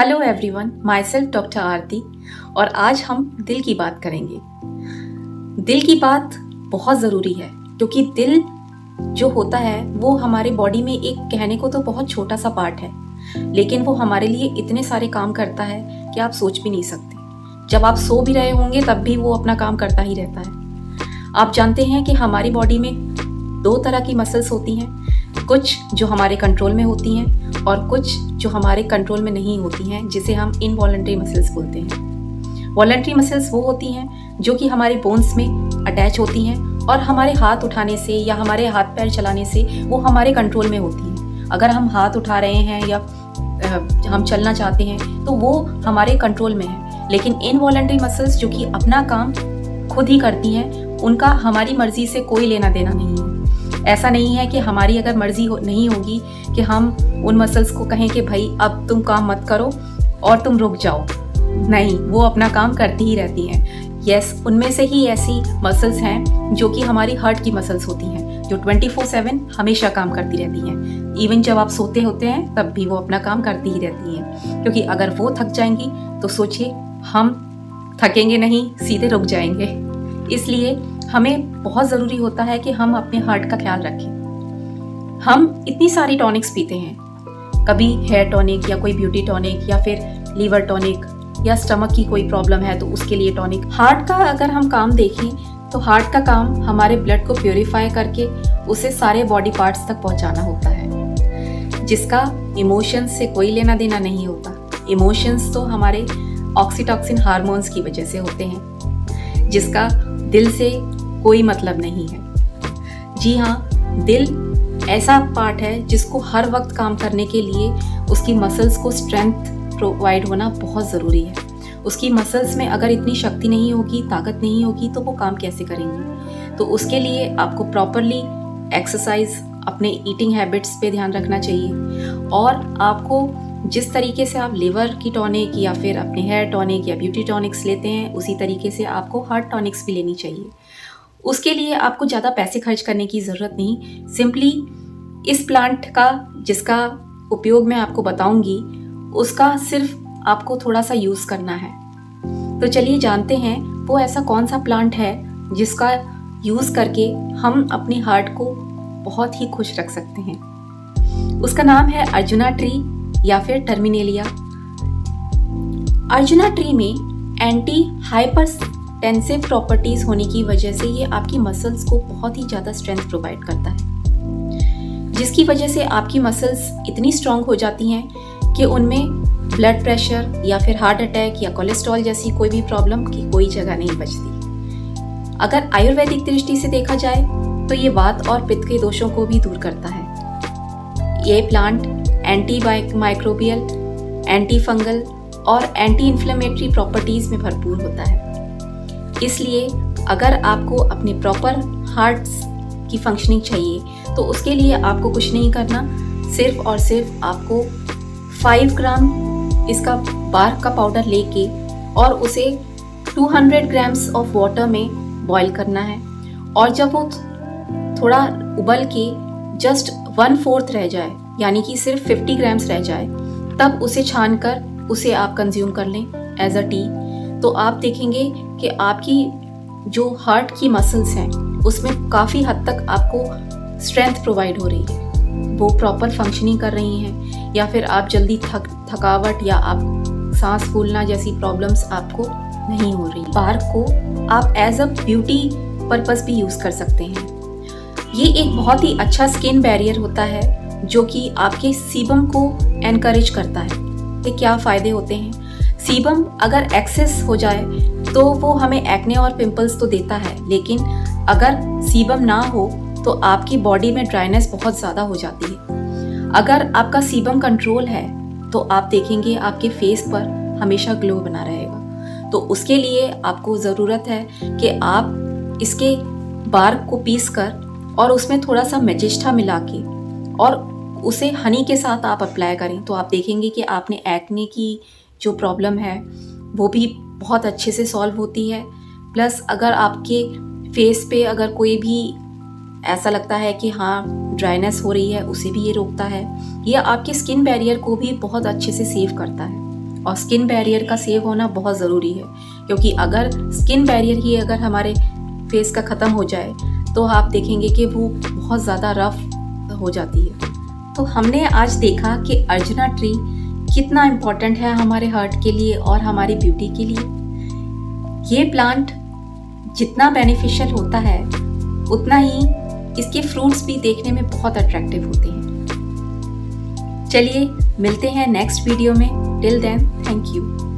Hello everyone, myself doctor Aarti और आज हम दिल की बात करेंगे। दिल की बात बहुत ज़रूरी है क्योंकि दिल जो होता है वो हमारे बॉडी में एक कहने को तो बहुत छोटा सा पार्ट है, लेकिन वो हमारे लिए इतने सारे काम करता है कि आप सोच भी नहीं सकते। जब आप सो भी रहे होंगे तब भी वो अपना काम करता ही रहता है। आप जानते हैं कि हमारी बॉडी में दो तरह की मसल्स होती हैं, कुछ जो हमारे कंट्रोल में होती हैं और कुछ जो हमारे कंट्रोल में नहीं होती हैं, जिसे हम इनवॉलंटरी मसल्स बोलते हैं। वॉलंटरी मसल्स वो होती हैं जो कि हमारे बोन्स में अटैच होती हैं और हमारे हाथ उठाने से या हमारे हाथ पैर चलाने से वो हमारे कंट्रोल में होती हैं। अगर हम हाथ उठा रहे हैं या हम चलना चाहते हैं तो वो हमारे कंट्रोल में है, लेकिन इनवॉलंटरी मसल्स जो कि अपना काम खुद ही करती हैं, उनका हमारी मर्जी से कोई लेना देना नहीं है। ऐसा नहीं है कि हमारी अगर मर्जी नहीं होगी कि हम उन मसल्स को कहें कि भाई अब तुम काम मत करो और तुम रुक जाओ। नहीं, वो अपना काम करती ही रहती हैं। यस, उनमें से ही ऐसी मसल्स हैं जो कि हमारी हार्ट की मसल्स होती हैं, जो 24/7 हमेशा काम करती रहती हैं। इवन जब आप सोते होते हैं तब भी वो अपना काम करती ही रहती हैं, क्योंकि अगर वो थक जाएंगी तो सोचिए हम थकेंगे नहीं, सीधे रुक जाएंगे। इसलिए हमें बहुत ज़रूरी होता है कि हम अपने हार्ट का ख्याल रखें। हम इतनी सारी टॉनिक्स पीते हैं, कभी हेयर टॉनिक या कोई ब्यूटी टॉनिक या फिर लीवर टॉनिक या स्टमक की कोई प्रॉब्लम है तो उसके लिए टॉनिक। हार्ट का अगर हम काम देखें तो हार्ट का काम हमारे ब्लड को प्योरीफाई करके उसे सारे बॉडी पार्ट्स तक पहुंचाना होता है, जिसका इमोशंस से कोई लेना देना नहीं होता। इमोशंस तो हमारे ऑक्सीटॉसिन हार्मोन्स की वजह से होते हैं, जिसका दिल से कोई मतलब नहीं है। जी हाँ, दिल ऐसा पार्ट है जिसको हर वक्त काम करने के लिए उसकी मसल्स को स्ट्रेंथ प्रोवाइड होना बहुत ज़रूरी है। उसकी मसल्स में अगर इतनी शक्ति नहीं होगी, ताकत नहीं होगी, तो वो काम कैसे करेंगी। तो उसके लिए आपको प्रॉपरली एक्सरसाइज, अपने ईटिंग हैबिट्स पे ध्यान रखना चाहिए और आपको जिस तरीके से आप लिवर की टॉनिक या फिर अपने हेयर टॉनिक या ब्यूटी टॉनिक्स लेते हैं, उसी तरीके से आपको हार्ट टॉनिक्स भी लेनी चाहिए। उसके लिए आपको ज़्यादा पैसे खर्च करने की ज़रूरत नहीं। सिंपली इस प्लांट का जिसका उपयोग मैं आपको बताऊंगी, उसका सिर्फ आपको थोड़ा सा यूज़ करना है। तो चलिए जानते हैं वो ऐसा कौन सा प्लांट है जिसका यूज़ करके हम अपने हार्ट को बहुत ही खुश रख सकते हैं। उसका नाम है अर्जुना ट्री या फिर टर्मिनेलिया। अर्जुना ट्री में एंटी हाइपरटेंसिव प्रॉपर्टीज होने की वजह से ये आपकी मसल्स को बहुत ही ज़्यादा स्ट्रेंथ प्रोवाइड करता है, जिसकी वजह से आपकी मसल्स इतनी स्ट्रांग हो जाती हैं कि उनमें ब्लड प्रेशर या फिर हार्ट अटैक या कोलेस्ट्रॉल जैसी कोई भी प्रॉब्लम की कोई जगह नहीं बचती। अगर आयुर्वेदिक दृष्टि से देखा जाए तो ये वात और पित्त के दोषों को भी दूर करता है। ये plant anti microbial, anti fungal और एंटी इन्फ्लेमेटरी प्रॉपर्टीज में भरपूर होता है। इसलिए अगर आपको अपने प्रॉपर हार्ट्स की फंक्शनिंग चाहिए तो उसके लिए आपको कुछ नहीं करना, सिर्फ और सिर्फ आपको 5 ग्राम इसका बार्क का पाउडर लेके और उसे 200 ग्राम्स ऑफ वाटर में बॉईल करना है और जब वो थोड़ा उबल के जस्ट 1/4 रह जाए, यानी कि सिर्फ 50 ग्राम्स रह जाए, तब उसे छान कर उसे आप कंज्यूम कर लें एज अ टी। तो आप देखेंगे कि आपकी जो हार्ट की मसल्स हैं उसमें काफ़ी हद तक आपको स्ट्रेंथ प्रोवाइड हो रही है, वो प्रॉपर फंक्शनिंग कर रही हैं, या फिर आप जल्दी थकावट या आप सांस फूलना जैसी प्रॉब्लम्स आपको नहीं हो रही। बार्क को आप एज अ ब्यूटी पर्पस भी यूज़ कर सकते हैं। ये एक बहुत ही अच्छा स्किन बैरियर होता है जो कि आपके सीबम को एनकरेज करता है। ये क्या फ़ायदे होते हैं? सीबम अगर एक्सेस हो जाए तो वो हमें एक्ने और पिंपल्स तो देता है, लेकिन अगर सीबम ना हो तो आपकी बॉडी में ड्राइनेस बहुत ज़्यादा हो जाती है। अगर आपका सीबम कंट्रोल है तो आप देखेंगे आपके फेस पर हमेशा ग्लो बना रहेगा। तो उसके लिए आपको ज़रूरत है कि आप इसके बार्क को पीस कर और उसमें थोड़ा सा मैजिस्टा मिला के और उसे हनी के साथ आप अप्लाई करें, तो आप देखेंगे कि आपने एक्ने की जो प्रॉब्लम है वो भी बहुत अच्छे से सॉल्व होती है। प्लस अगर आपके फेस पे अगर कोई भी ऐसा लगता है कि हाँ ड्राइनेस हो रही है, उसे भी ये रोकता है। ये आपके स्किन बैरियर को भी बहुत अच्छे से सेव करता है। और स्किन बैरियर का सेव होना बहुत ज़रूरी है, क्योंकि अगर स्किन बैरियर ही अगर हमारे फेस का ख़त्म हो जाए तो आप देखेंगे कि वो बहुत ज़्यादा रफ हो जाती है। तो हमने आज देखा कि अर्जुना ट्री कितना इम्पोर्टेंट है हमारे हार्ट के लिए और हमारी ब्यूटी के लिए। ये प्लांट जितना बेनिफिशियल होता है उतना ही इसके फ्रूट्स भी देखने में बहुत अट्रैक्टिव होते हैं। चलिए मिलते हैं नेक्स्ट वीडियो में। Till then, thank you.